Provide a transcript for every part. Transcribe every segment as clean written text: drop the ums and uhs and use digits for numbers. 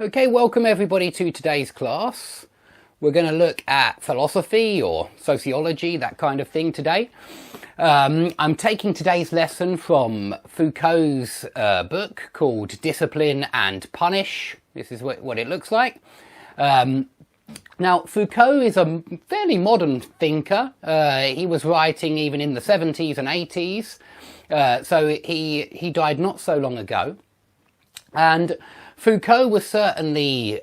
Okay, welcome everybody to today's class. We're going to look at philosophy or sociology, that kind of thing today. I'm taking today's lesson from Foucault's book called Discipline and Punish. This is what it looks like. Now, Foucault is a fairly modern thinker. He was writing even in the 70s and 80s. So he died not so long ago. And Foucault was certainly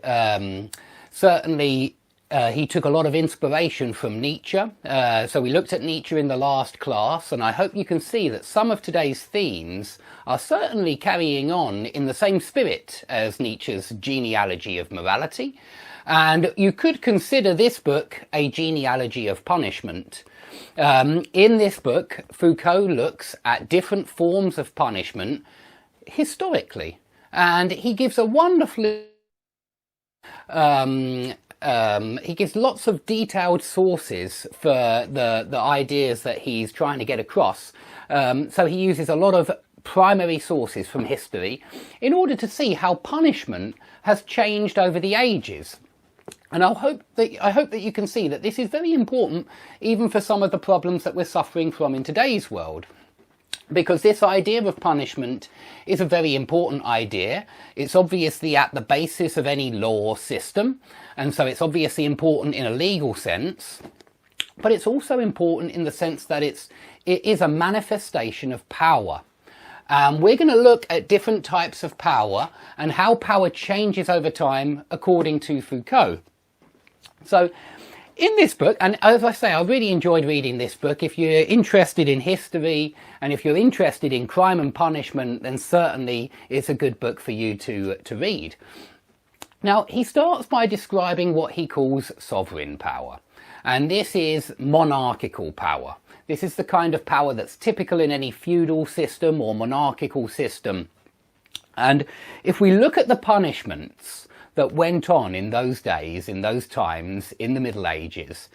he took a lot of inspiration from Nietzsche. So we looked at Nietzsche in the last class, and I hope you can see that some of today's themes are certainly carrying on in the same spirit as Nietzsche's genealogy of morality. And you could consider this book a genealogy of punishment. In this book, Foucault looks at different forms of punishment historically. And he gives a wonderful, he gives lots of detailed sources for the ideas that he's trying to get across. So he uses a lot of primary sources from history in order to see how punishment has changed over the ages. And I hope that you can see that this is very important even for some of the problems that we're suffering from in today's world. Because this idea of punishment is a very important idea. It's obviously at the basis of any law system, and so it's obviously important in a legal sense, but it's also important in the sense that it is a manifestation of power. We're going to look at different types of power and how power changes over time according to Foucault. So, in this book, and as I say, I really enjoyed reading this book. If you're interested in history and if you're interested in crime and punishment, then certainly it's a good book for you to read. Now, he starts by describing what he calls sovereign power. And this is monarchical power. This is the kind of power that's typical in any feudal system or monarchical system. And if we look at the punishments that went on in those days, in those times, in the Middle Ages,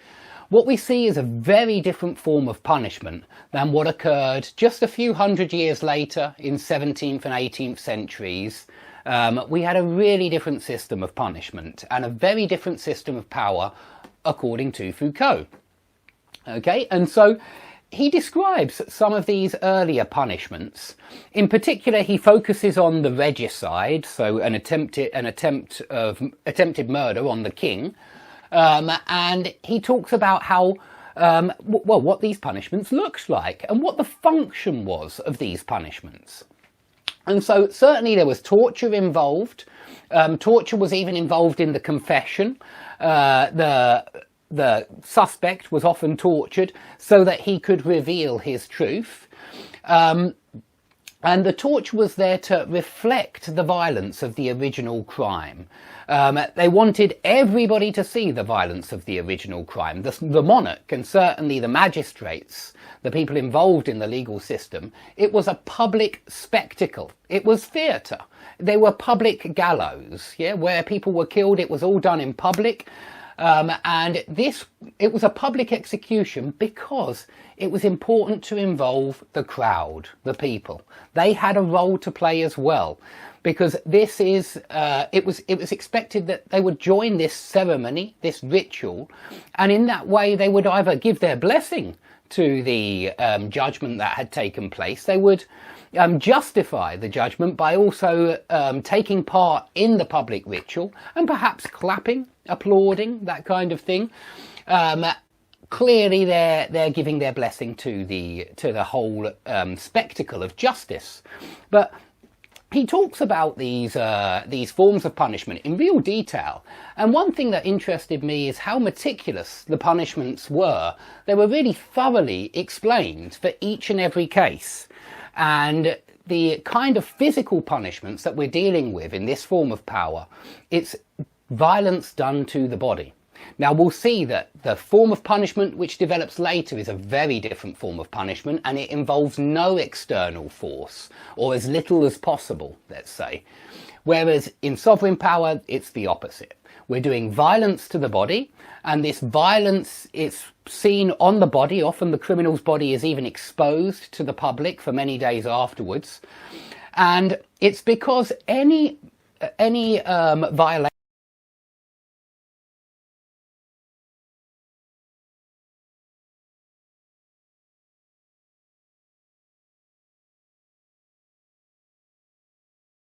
what we see is a very different form of punishment than what occurred just a few hundred years later in 17th and 18th centuries. We had a really different system of punishment and a very different system of power according to Foucault. Okay, and so he describes some of these earlier punishments. In particular, he focuses on the regicide, so an attempted murder on the king, and he talks about how what these punishments looked like and what the function was of these punishments. And so certainly there was torture involved. Torture was even involved in the confession. The suspect was often tortured so that he could reveal his truth. And the torture was there to reflect the violence of the original crime. They wanted everybody to see the violence of the original crime. The monarch and certainly the magistrates, the people involved in the legal system, it was a public spectacle. It was theatre. They were public gallows, where people were killed. It was all done in public. And it was a public execution because it was important to involve the crowd, the people. They had a role to play as well, because it was expected that they would join this ceremony, this ritual, and in that way they would either give their blessing to the judgment that had taken place. They would justify the judgment by also taking part in the public ritual and perhaps clapping, applauding, that kind of thing. Clearly they're giving their blessing to the whole spectacle of justice. But he talks about these forms of punishment in real detail. And one thing that interested me is how meticulous the punishments were. They were really thoroughly explained for each and every case. And the kind of physical punishments that we're dealing with in this form of power, it's violence done to the body. Now we'll see that the form of punishment which develops later is a very different form of punishment, and it involves no external force, or as little as possible, let's say. Whereas in sovereign power, it's the opposite. We're doing violence to the body, and this violence is seen on the body. Often the criminal's body is even exposed to the public for many days afterwards. And it's because any any violation